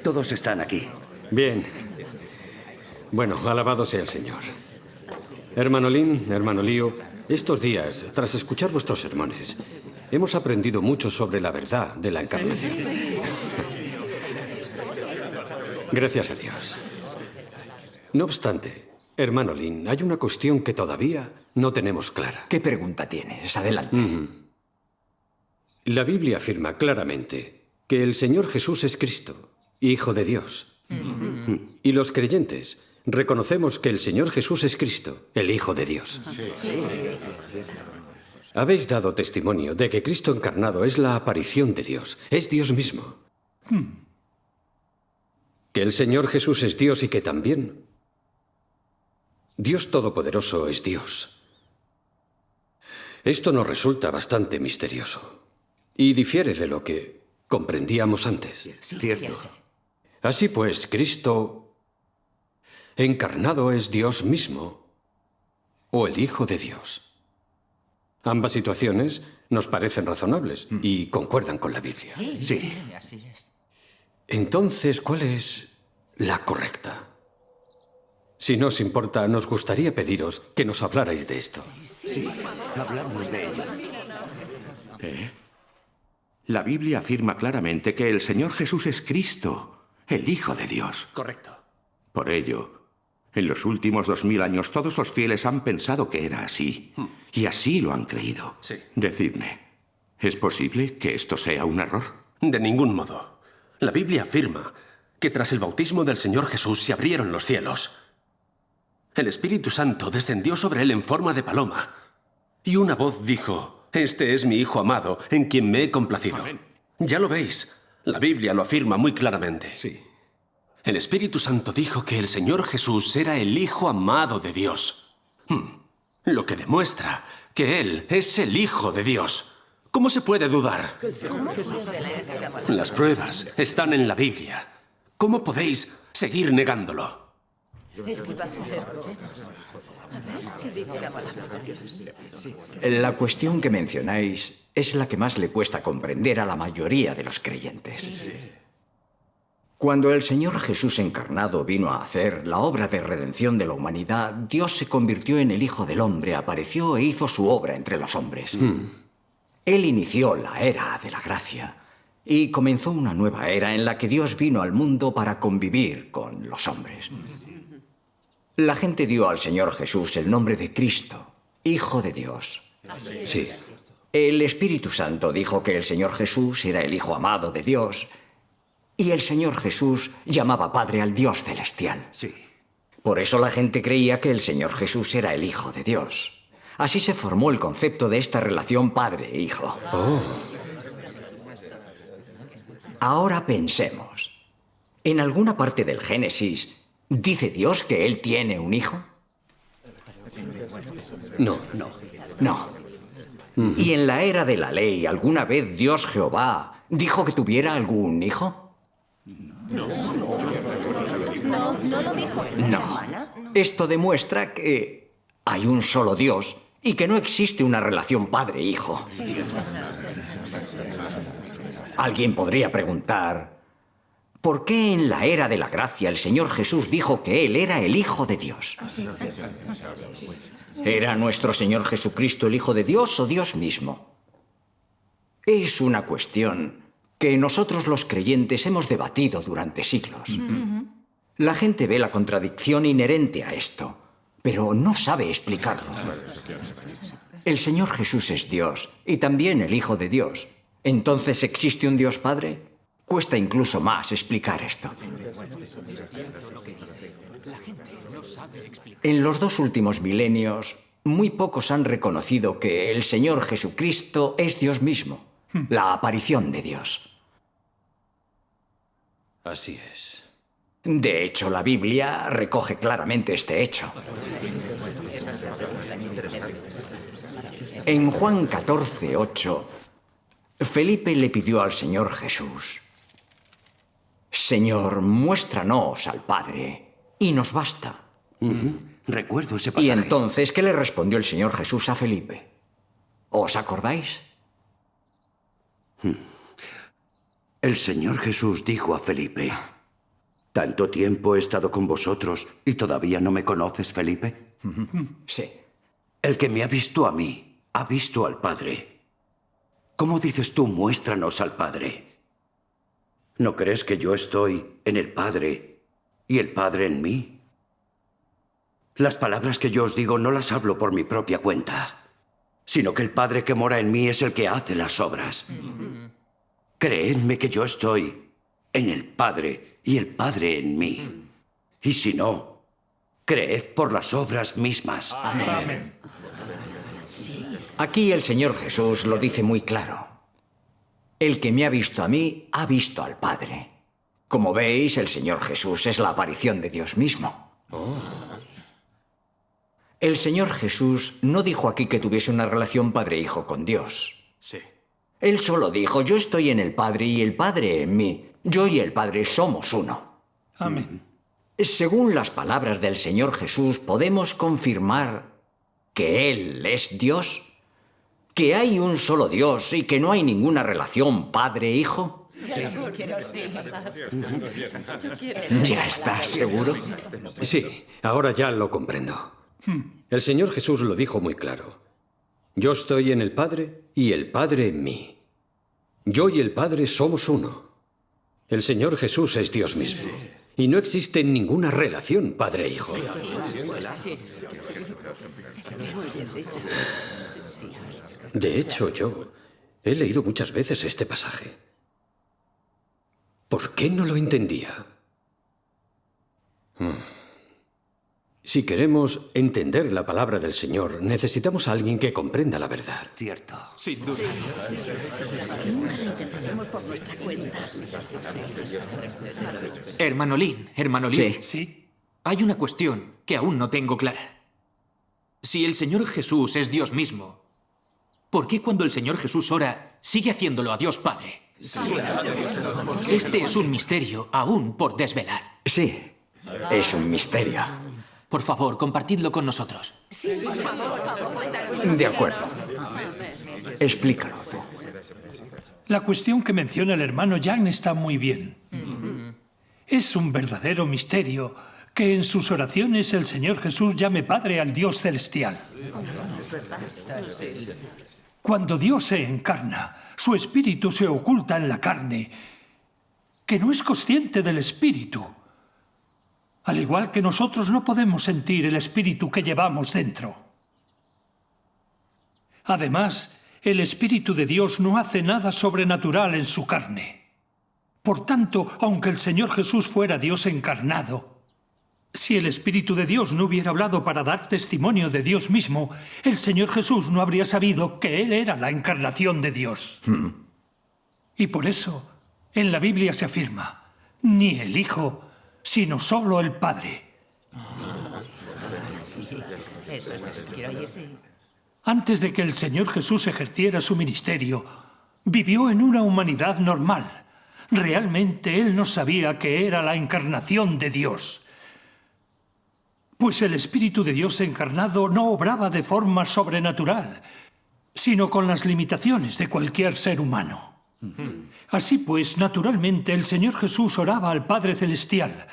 todos están aquí. Bien. Bueno, alabado sea el Señor. Hermano Lin, hermano Lío, estos días, tras escuchar vuestros sermones, hemos aprendido mucho sobre la verdad de la encarnación. Gracias a Dios. No obstante, hermano Lin, hay una cuestión que todavía no tenemos clara. ¿Qué pregunta tienes? Adelante. La Biblia afirma claramente que el Señor Jesús es Cristo, Hijo de Dios. Y los creyentes reconocemos que el Señor Jesús es Cristo, el Hijo de Dios. Habéis dado testimonio de que Cristo encarnado es la aparición de Dios, es Dios mismo. Que el Señor Jesús es Dios y que también Dios Todopoderoso es Dios. Esto nos resulta bastante misterioso y difiere de lo que comprendíamos antes. Cierto. Así pues, Cristo encarnado es Dios mismo o el Hijo de Dios. Ambas situaciones nos parecen razonables y concuerdan con la Biblia. Sí. Así es. Entonces, ¿cuál es la correcta? Si no os importa, nos gustaría pediros que nos hablarais de esto. Sí, hablamos de ello. La Biblia afirma claramente que el Señor Jesús es Cristo, el Hijo de Dios. Correcto. Por ello, en los últimos 2000 años todos los fieles han pensado que era así. Y así lo han creído. Sí. Decidme, ¿es posible que esto sea un error? De ningún modo. La Biblia afirma que tras el bautismo del Señor Jesús se abrieron los cielos. El Espíritu Santo descendió sobre él en forma de paloma. Y una voz dijo: «Este es mi Hijo amado, en quien me he complacido». Amén. Ya lo veis. La Biblia lo afirma muy claramente. Sí. El Espíritu Santo dijo que el Señor Jesús era el Hijo amado de Dios. Lo que demuestra que Él es el Hijo de Dios. ¿Cómo se puede dudar? Las pruebas están en la Biblia. ¿Cómo podéis seguir negándolo? La cuestión que mencionáis es la que más le cuesta comprender a la mayoría de los creyentes. Cuando el Señor Jesús encarnado vino a hacer la obra de redención de la humanidad, Dios se convirtió en el Hijo del Hombre, apareció e hizo su obra entre los hombres. Él inició la era de la gracia y comenzó una nueva era en la que Dios vino al mundo para convivir con los hombres. La gente dio al Señor Jesús el nombre de Cristo, Hijo de Dios. Sí. El Espíritu Santo dijo que el Señor Jesús era el Hijo amado de Dios y el Señor Jesús llamaba Padre al Dios celestial. Sí. Por eso la gente creía que el Señor Jesús era el Hijo de Dios. Así se formó el concepto de esta relación padre-hijo. Ahora pensemos. En alguna parte del Génesis, ¿dice Dios que Él tiene un hijo? No. No. ¿Y en la era de la ley, alguna vez Dios Jehová dijo que tuviera algún hijo? No lo dijo. No. Esto demuestra que hay un solo Dios y que no existe una relación padre-hijo. Alguien podría preguntar, ¿por qué en la era de la gracia el Señor Jesús dijo que Él era el Hijo de Dios? ¿Era nuestro Señor Jesucristo el Hijo de Dios o Dios mismo? Es una cuestión que nosotros los creyentes hemos debatido durante siglos. La gente ve la contradicción inherente a esto, pero no sabe explicarlo. El Señor Jesús es Dios y también el Hijo de Dios. ¿Entonces existe un Dios Padre? Cuesta incluso más explicar esto. En los 2 últimos milenios, muy pocos han reconocido que el Señor Jesucristo es Dios mismo, la aparición de Dios. Así es. De hecho, la Biblia recoge claramente este hecho. En Juan 14:8, Felipe le pidió al Señor Jesús: Señor, muéstranos al Padre y nos basta. Recuerdo ese pasaje. Y entonces, ¿qué le respondió el Señor Jesús a Felipe? ¿Os acordáis? El Señor Jesús dijo a Felipe: ¿Tanto tiempo he estado con vosotros y todavía no me conoces, Felipe? Sí. El que me ha visto a mí, ha visto al Padre. ¿Cómo dices tú, muéstranos al Padre? ¿No crees que yo estoy en el Padre y el Padre en mí? Las palabras que yo os digo no las hablo por mi propia cuenta, sino que el Padre que mora en mí es el que hace las obras. Creedme que yo estoy en el Padre y el Padre en mí. Y si no, creed por las obras mismas. Amén. Aquí el Señor Jesús lo dice muy claro. El que me ha visto a mí, ha visto al Padre. Como veis, el Señor Jesús es la aparición de Dios mismo. El Señor Jesús no dijo aquí que tuviese una relación padre-hijo con Dios. Sí. Él solo dijo, yo estoy en el Padre y el Padre en mí. Yo y el Padre somos uno. Amén. Según las palabras del Señor Jesús, podemos confirmar que Él es Dios, que hay un solo Dios y que no hay ninguna relación padre-hijo. ¿Ya estás seguro? Sí, ahora ya lo comprendo. El Señor Jesús lo dijo muy claro. Yo estoy en el Padre y el Padre en mí. Yo y el Padre somos uno. El Señor Jesús es Dios mismo. Y no existe ninguna relación padre-hijo. De hecho, yo he leído muchas veces este pasaje. ¿Por qué no lo entendía? Si queremos entender la palabra del Señor, necesitamos a alguien que comprenda la verdad. Cierto. Sin duda. Hermano Lin, Sí. Sí. hay una cuestión que aún no tengo clara. Si el Señor Jesús es Dios mismo, ¿por qué cuando el Señor Jesús ora sigue haciéndolo a Dios Padre? Este es un misterio aún por desvelar. Sí, es un misterio. Por favor, compartidlo con nosotros. De acuerdo. Explícalo tú. La cuestión que menciona el hermano Jan está muy bien. Es un verdadero misterio que en sus oraciones el Señor Jesús llame Padre al Dios celestial. Cuando Dios se encarna, su espíritu se oculta en la carne, que no es consciente del espíritu. Al igual que nosotros no podemos sentir el espíritu que llevamos dentro. Además, el Espíritu de Dios no hace nada sobrenatural en su carne. Por tanto, aunque el Señor Jesús fuera Dios encarnado, si el Espíritu de Dios no hubiera hablado para dar testimonio de Dios mismo, el Señor Jesús no habría sabido que Él era la encarnación de Dios. Y por eso, en la Biblia se afirma, ni el Hijo, sino solo el Padre. Antes de que el Señor Jesús ejerciera su ministerio, vivió en una humanidad normal. Realmente Él no sabía que era la encarnación de Dios. Pues el Espíritu de Dios encarnado no obraba de forma sobrenatural, sino con las limitaciones de cualquier ser humano. Así pues, naturalmente, el Señor Jesús oraba al Padre Celestial.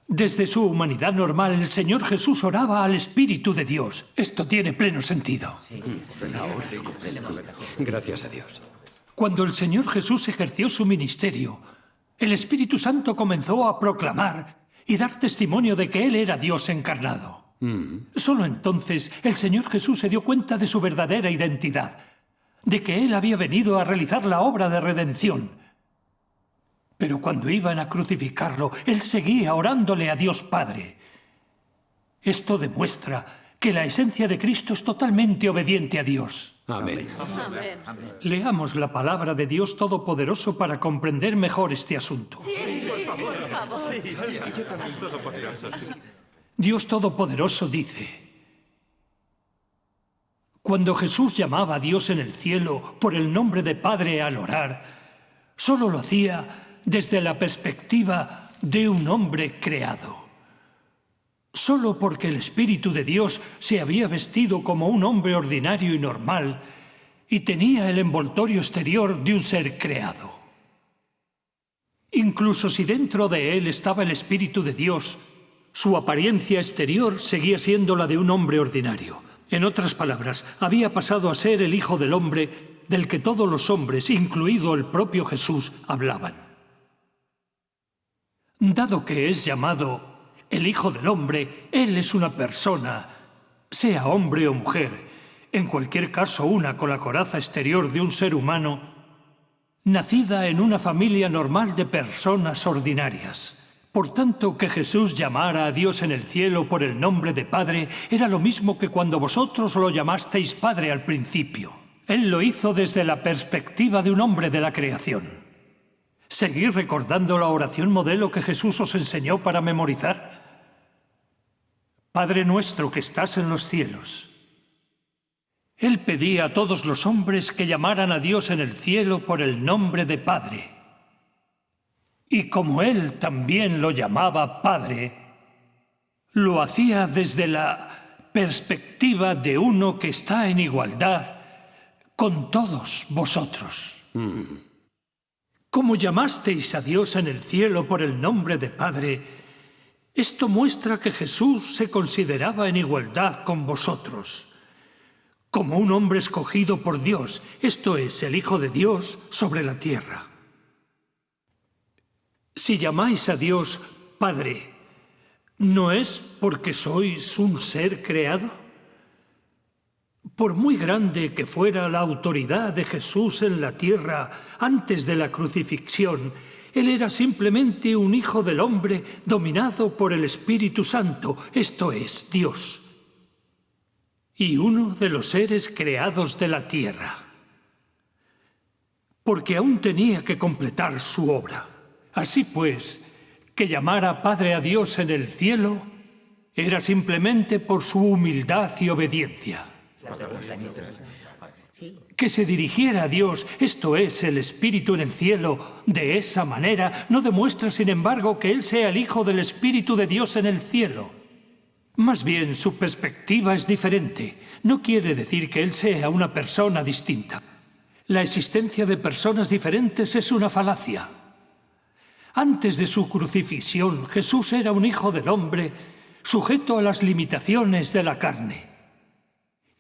Desde su humanidad normal, el Señor Jesús oraba al Espíritu de Dios. Esto tiene pleno sentido. Gracias a Dios. Cuando el Señor Jesús ejerció su ministerio, el Espíritu Santo comenzó a proclamar y dar testimonio de que Él era Dios encarnado. Solo entonces el Señor Jesús se dio cuenta de su verdadera identidad, de que Él había venido a realizar la obra de redención. Pero cuando iban a crucificarlo, Él seguía orándole a Dios Padre. Esto demuestra que la esencia de Cristo es totalmente obediente a Dios. Amén. Leamos la palabra de Dios Todopoderoso para comprender mejor este asunto. Dios Todopoderoso dice: cuando Jesús llamaba a Dios en el cielo por el nombre de Padre al orar, solo lo hacía desde la perspectiva de un hombre creado. Solo porque el Espíritu de Dios se había vestido como un hombre ordinario y normal y tenía el envoltorio exterior de un ser creado. Incluso si dentro de él estaba el Espíritu de Dios, su apariencia exterior seguía siendo la de un hombre ordinario. En otras palabras, había pasado a ser el Hijo del Hombre del que todos los hombres, incluido el propio Jesús, hablaban. Dado que es llamado el Hijo del Hombre, Él es una persona, sea hombre o mujer, en cualquier caso una con la coraza exterior de un ser humano, nacida en una familia normal de personas ordinarias. Por tanto, que Jesús llamara a Dios en el cielo por el nombre de Padre era lo mismo que cuando vosotros lo llamasteis Padre al principio. Él lo hizo desde la perspectiva de un hombre de la creación. ¿Seguís recordando la oración modelo que Jesús os enseñó para memorizar? Padre nuestro que estás en los cielos. Él pedía a todos los hombres que llamaran a Dios en el cielo por el nombre de Padre. Y como Él también lo llamaba Padre, lo hacía desde la perspectiva de uno que está en igualdad con todos vosotros. Como llamasteis a Dios en el cielo por el nombre de Padre, esto muestra que Jesús se consideraba en igualdad con vosotros, como un hombre escogido por Dios, esto es, el Hijo de Dios sobre la tierra. Si llamáis a Dios Padre, ¿no es porque sois un ser creado? Por muy grande que fuera la autoridad de Jesús en la tierra antes de la crucifixión, Él era simplemente un Hijo del Hombre dominado por el Espíritu Santo, esto es, Dios, y uno de los seres creados de la tierra, porque aún tenía que completar su obra. Así pues, que llamara Padre a Dios en el cielo era simplemente por su humildad y obediencia. Que se dirigiera a Dios, esto es, el Espíritu en el cielo, de esa manera, no demuestra, sin embargo, que Él sea el Hijo del Espíritu de Dios en el cielo. Más bien, su perspectiva es diferente. No quiere decir que Él sea una persona distinta. La existencia de personas diferentes es una falacia. Antes de su crucifixión, Jesús era un Hijo del Hombre sujeto a las limitaciones de la carne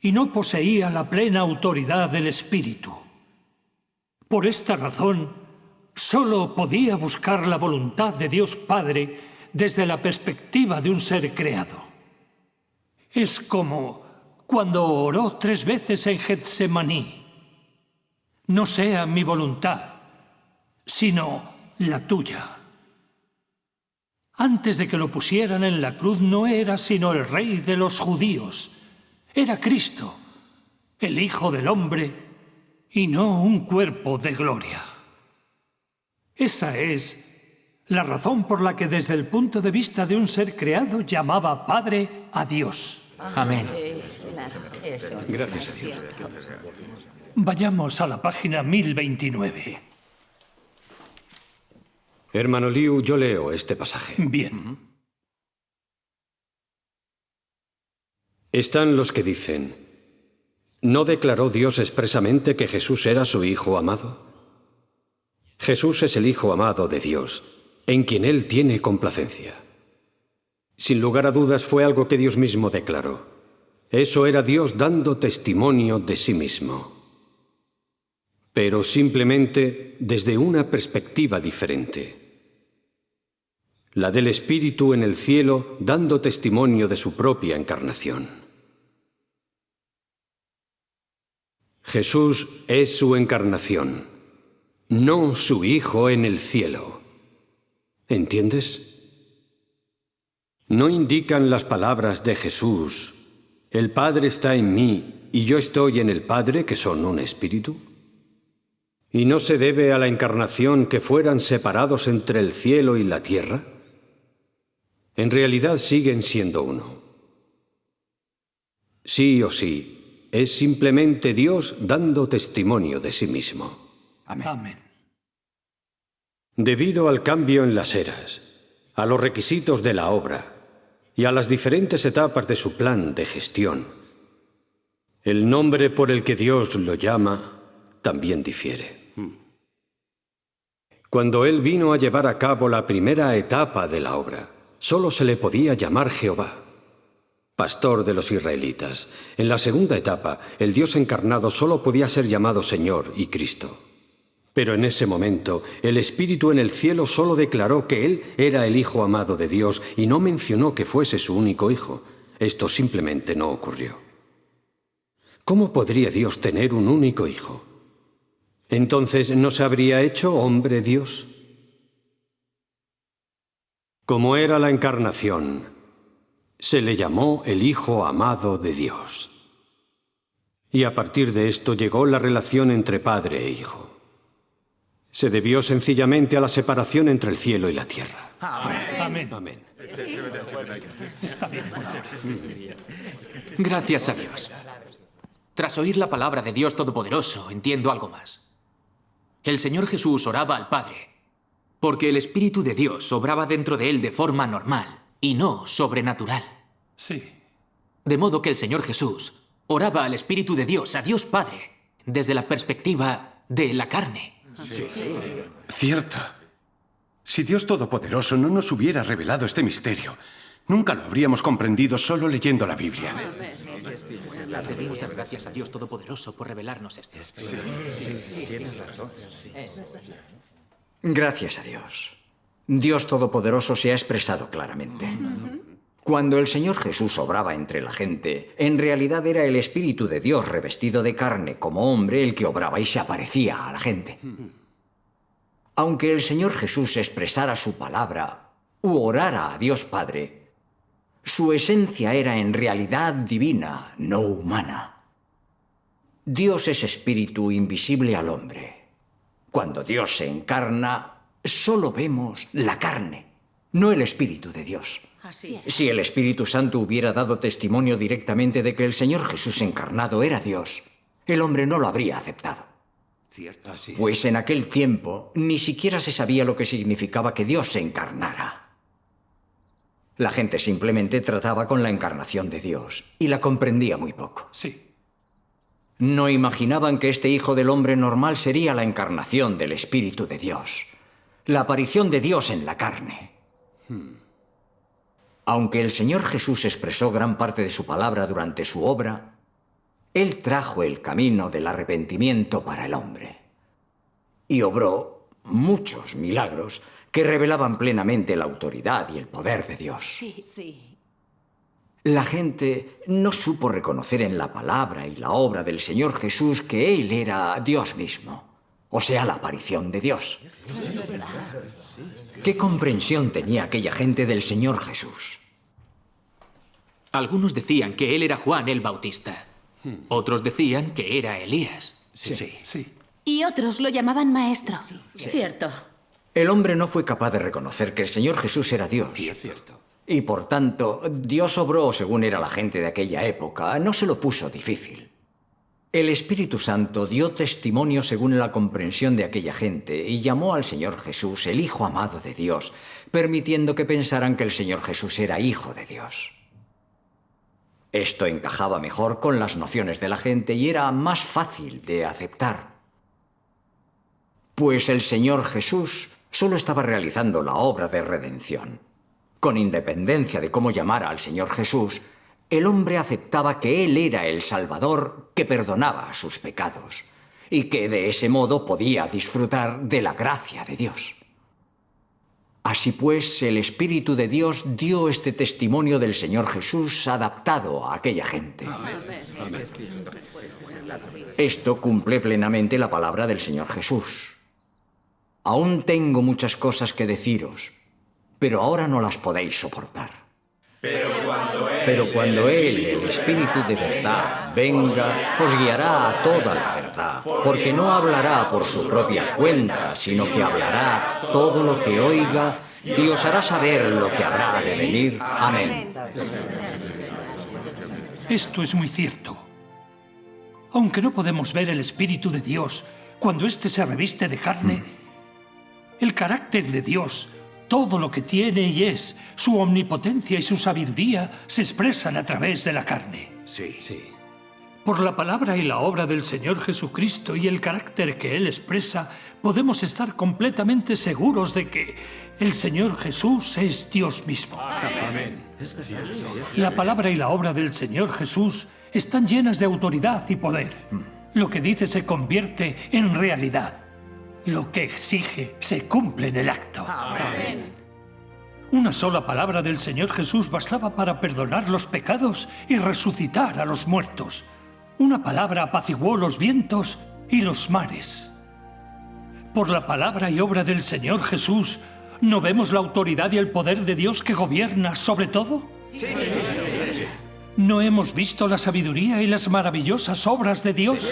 y no poseía la plena autoridad del Espíritu. Por esta razón, solo podía buscar la voluntad de Dios Padre desde la perspectiva de un ser creado. Es como cuando oró 3 veces en Getsemaní. No sea mi voluntad, sino la tuya. Antes de que lo pusieran en la cruz no era sino el Rey de los judíos. Era Cristo, el Hijo del Hombre, y no un cuerpo de gloria. Esa es la razón por la que desde el punto de vista de un ser creado llamaba Padre a Dios. Amén. Gracias a Dios. Vayamos a la página 1029. Hermano Liu, yo leo este pasaje. Bien. Están los que dicen, ¿no declaró Dios expresamente que Jesús era su Hijo amado? Jesús es el Hijo amado de Dios, en quien Él tiene complacencia. Sin lugar a dudas fue algo que Dios mismo declaró. Eso era Dios dando testimonio de sí mismo. Pero simplemente desde una perspectiva diferente. La del Espíritu en el cielo dando testimonio de su propia encarnación. Jesús es su encarnación, no su Hijo en el cielo. ¿Entiendes? ¿No indican las palabras de Jesús, el Padre está en mí y yo estoy en el Padre, que son un espíritu? ¿Y no se debe a la encarnación que fueran separados entre el cielo y la tierra? En realidad siguen siendo uno. Sí o sí, es simplemente Dios dando testimonio de sí mismo. Amén. Amén. Debido al cambio en las eras, a los requisitos de la obra y a las diferentes etapas de su plan de gestión, el nombre por el que Dios lo llama también difiere. Cuando Él vino a llevar a cabo la primera etapa de la obra, solo se le podía llamar Jehová, pastor de los israelitas. En la segunda etapa, el Dios encarnado solo podía ser llamado Señor y Cristo. Pero en ese momento, el Espíritu en el cielo solo declaró que Él era el Hijo amado de Dios y no mencionó que fuese su único hijo. Esto simplemente no ocurrió. ¿Cómo podría Dios tener un único hijo? ¿Entonces no se habría hecho hombre Dios? Como era la encarnación, se le llamó el Hijo amado de Dios. Y a partir de esto llegó la relación entre padre e hijo. Se debió sencillamente a la separación entre el cielo y la tierra. Amén. Amén. Está bien. Gracias a Dios. Tras oír la palabra de Dios Todopoderoso, entiendo algo más. El Señor Jesús oraba al Padre, porque el Espíritu de Dios obraba dentro de él de forma normal y no sobrenatural. Sí. De modo que el Señor Jesús oraba al Espíritu de Dios, a Dios Padre, desde la perspectiva de la carne. Cierto. Si Dios Todopoderoso no nos hubiera revelado este misterio, nunca lo habríamos comprendido solo leyendo la Biblia. Debemos dar gracias a Dios Todopoderoso por revelarnos esto. Gracias a Dios. Dios Todopoderoso se ha expresado claramente. Cuando el Señor Jesús obraba entre la gente, en realidad era el Espíritu de Dios revestido de carne como hombre el que obraba y se aparecía a la gente. Aunque el Señor Jesús expresara su palabra u orara a Dios Padre, su esencia era en realidad divina, no humana. Dios es espíritu invisible al hombre. Cuando Dios se encarna, solo vemos la carne, no el Espíritu de Dios. Así es. Si el Espíritu Santo hubiera dado testimonio directamente de que el Señor Jesús encarnado era Dios, el hombre no lo habría aceptado. Cierto. Pues en aquel tiempo ni siquiera se sabía lo que significaba que Dios se encarnara. La gente simplemente trataba con la encarnación de Dios y la comprendía muy poco. Sí. No imaginaban que este Hijo del Hombre normal sería la encarnación del Espíritu de Dios, la aparición de Dios en la carne. Aunque el Señor Jesús expresó gran parte de su palabra durante su obra, Él trajo el camino del arrepentimiento para el hombre y obró muchos milagros que revelaban plenamente la autoridad y el poder de Dios. Sí, sí. La gente no supo reconocer en la palabra y la obra del Señor Jesús que Él era Dios mismo, o sea, la aparición de Dios. ¿Qué comprensión tenía aquella gente del Señor Jesús? Algunos decían que él era Juan el Bautista. Otros decían que era Elías. Sí. Y otros lo llamaban maestro. Cierto. El hombre no fue capaz de reconocer que el Señor Jesús era Dios. Sí, es cierto. Y por tanto, Dios obró según era la gente de aquella época. No se lo puso difícil. El Espíritu Santo dio testimonio según la comprensión de aquella gente y llamó al Señor Jesús el Hijo amado de Dios, permitiendo que pensaran que el Señor Jesús era Hijo de Dios. Esto encajaba mejor con las nociones de la gente y era más fácil de aceptar. Pues el Señor Jesús solo estaba realizando la obra de redención. Con independencia de cómo llamara al Señor Jesús, el hombre aceptaba que Él era el Salvador que perdonaba sus pecados y que de ese modo podía disfrutar de la gracia de Dios. Así pues, el Espíritu de Dios dio este testimonio del Señor Jesús adaptado a aquella gente. Esto cumple plenamente la palabra del Señor Jesús. Aún tengo muchas cosas que deciros, pero ahora no las podéis soportar. Pero cuando Él, el Espíritu de verdad, venga, os guiará a toda la verdad, porque no hablará por su propia cuenta, sino que hablará todo lo que oiga y os hará saber lo que habrá de venir. Amén. Esto es muy cierto. Aunque no podemos ver el Espíritu de Dios cuando éste se reviste de carne, el carácter de Dios, todo lo que tiene y es, su omnipotencia y su sabiduría se expresan a través de la carne. Sí. Por la palabra y la obra del Señor Jesucristo y el carácter que Él expresa, podemos estar completamente seguros de que el Señor Jesús es Dios mismo. Amén. La palabra y la obra del Señor Jesús están llenas de autoridad y poder. Lo que dice se convierte en realidad. Lo que exige se cumple en el acto. Amén. Una sola palabra del Señor Jesús bastaba para perdonar los pecados y resucitar a los muertos. Una palabra apaciguó los vientos y los mares. Por la palabra y obra del Señor Jesús, ¿no vemos la autoridad y el poder de Dios que gobierna sobre todo? Sí. ¿No hemos visto la sabiduría y las maravillosas obras de Dios?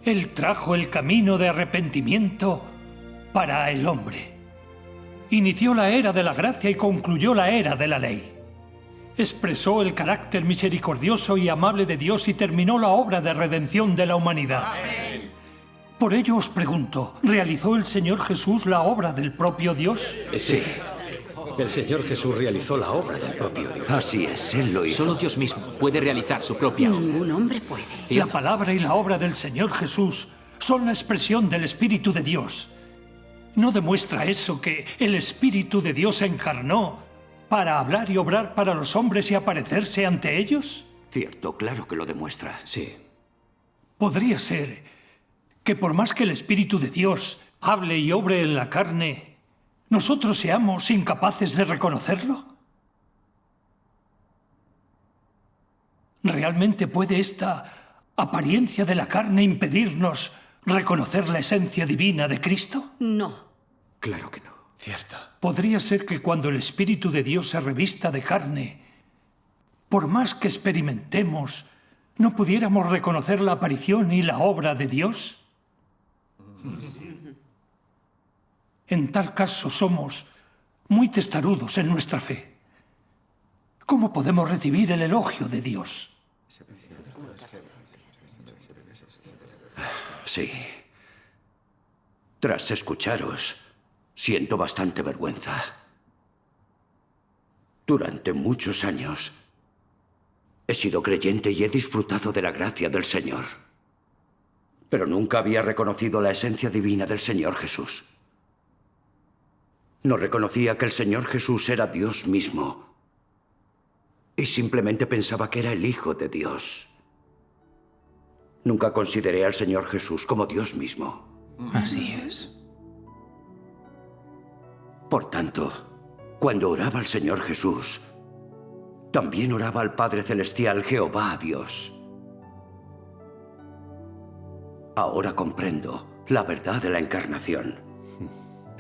Él trajo el camino de arrepentimiento para el hombre. Inició la era de la gracia y concluyó la era de la ley. Expresó el carácter misericordioso y amable de Dios y terminó la obra de redención de la humanidad. Amén. Por ello os pregunto, ¿realizó el Señor Jesús la obra del propio Dios? Sí. El Señor Jesús realizó la obra del propio Dios. Así es, Él lo hizo. Solo Dios mismo puede realizar su propia obra. Ningún hombre puede. La palabra y la obra del Señor Jesús son la expresión del Espíritu de Dios. ¿No demuestra eso que el Espíritu de Dios se encarnó para hablar y obrar para los hombres y aparecerse ante ellos? Cierto, claro que lo demuestra. Sí. Podría ser que por más que el Espíritu de Dios hable y obre en la carne, ¿nosotros seamos incapaces de reconocerlo? ¿Realmente puede esta apariencia de la carne impedirnos reconocer la esencia divina de Cristo? No. Claro que no. Cierto. Podría ser que cuando el Espíritu de Dios se revista de carne, por más que experimentemos, ¿no pudiéramos reconocer la aparición y la obra de Dios? En tal caso somos muy testarudos en nuestra fe. ¿Cómo podemos recibir el elogio de Dios? Sí. Tras escucharos, siento bastante vergüenza. Durante muchos años he sido creyente y he disfrutado de la gracia del Señor. Pero nunca había reconocido la esencia divina del Señor Jesús. No reconocía que el Señor Jesús era Dios mismo. Y simplemente pensaba que era el Hijo de Dios. Nunca consideré al Señor Jesús como Dios mismo. Así es. Por tanto, cuando oraba al Señor Jesús, también oraba al Padre Celestial, Jehová Dios. Ahora comprendo la verdad de la encarnación.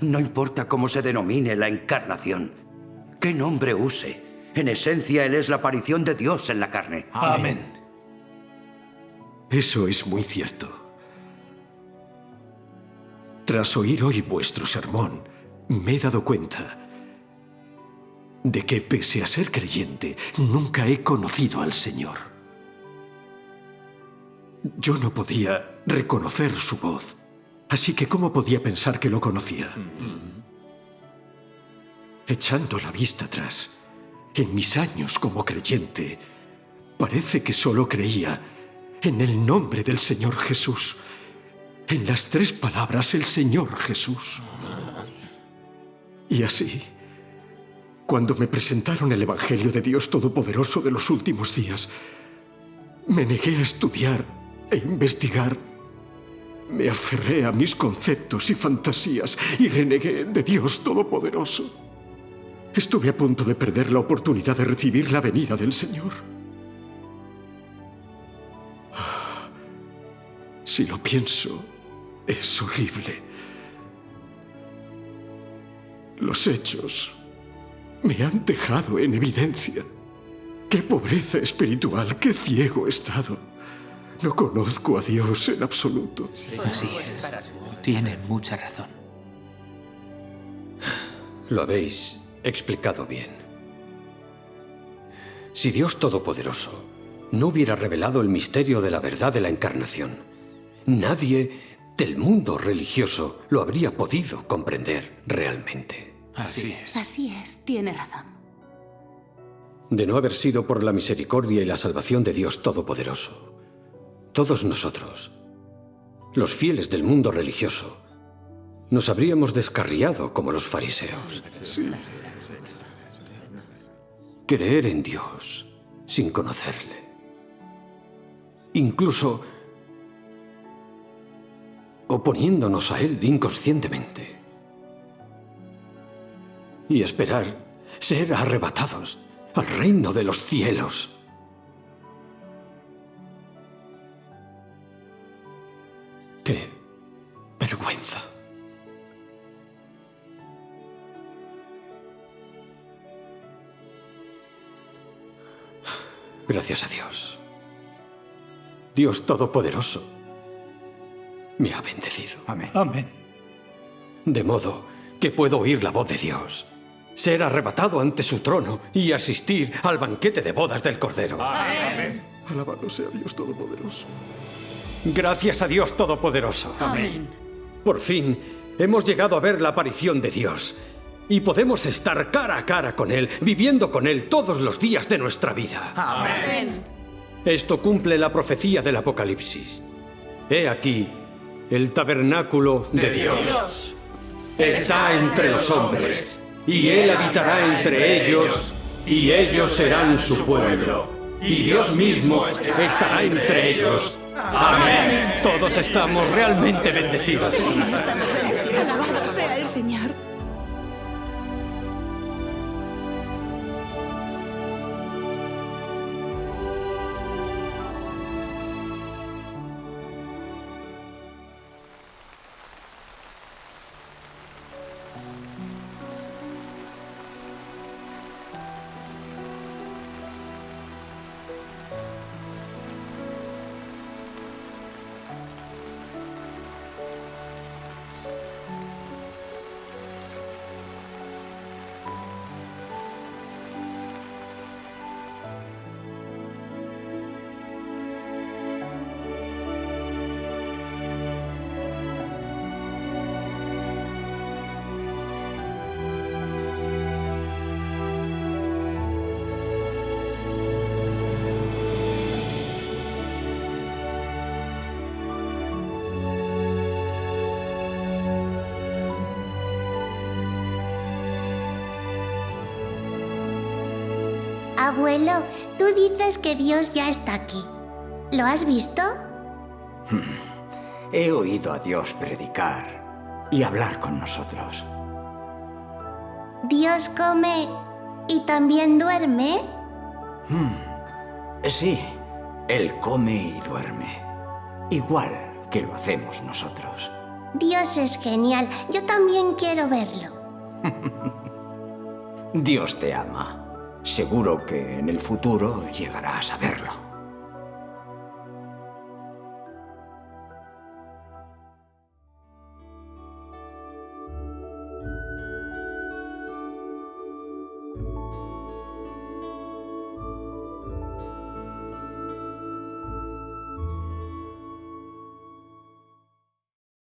No importa cómo se denomine la encarnación, qué nombre use, en esencia Él es la aparición de Dios en la carne. Amén. Eso es muy cierto. Tras oír hoy vuestro sermón, me he dado cuenta de que, pese a ser creyente, nunca he conocido al Señor. Yo no podía reconocer su voz, así que ¿cómo podía pensar que lo conocía? Echando la vista atrás, en mis años como creyente, parece que solo creía en el nombre del Señor Jesús, en las 3 palabras, el Señor Jesús. Y así, cuando me presentaron el Evangelio de Dios Todopoderoso de los últimos días, me negué a estudiar e investigar. Me aferré a mis conceptos y fantasías y renegué de Dios Todopoderoso. Estuve a punto de perder la oportunidad de recibir la venida del Señor. Si lo pienso, es horrible. Los hechos me han dejado en evidencia. ¡Qué pobreza espiritual! ¡Qué ciego he estado! No conozco a Dios en absoluto. Así es. Tienen mucha razón. Lo habéis explicado bien. Si Dios Todopoderoso no hubiera revelado el misterio de la verdad de la encarnación, nadie del mundo religioso lo habría podido comprender realmente. Así es. Así es, tiene razón. de no haber sido por la misericordia y la salvación de Dios Todopoderoso, todos nosotros, los fieles del mundo religioso, nos habríamos descarriado como los fariseos. Sí. Creer en Dios sin conocerle. Incluso oponiéndonos a Él inconscientemente. Y esperar ser arrebatados al reino de los cielos. ¡Qué vergüenza! Gracias a Dios. Dios Todopoderoso me ha bendecido. Amén. Amén. De modo que puedo oír la voz de Dios, ser arrebatado ante su trono y asistir al banquete de bodas del Cordero. Amén. Alabado sea Dios Todopoderoso. Gracias a Dios Todopoderoso. Amén. Por fin hemos llegado a ver la aparición de Dios y podemos estar cara a cara con Él, viviendo con Él todos los días de nuestra vida. Amén. Esto cumple la profecía del Apocalipsis. He aquí el tabernáculo de Dios. Está entre los hombres, y Él habitará entre ellos, y ellos serán su pueblo, y Dios mismo estará entre ellos. Amén. Todos estamos realmente bendecidos. Alabado sea el Señor. Abuelo, tú dices que Dios ya está aquí. ¿Lo has visto? He oído a Dios predicar y hablar con nosotros. ¿Dios come y también duerme? Sí, Él come y duerme. Igual que lo hacemos nosotros. Dios es genial. Yo también quiero verlo. Dios te ama. Seguro que en el futuro llegarás a verlo.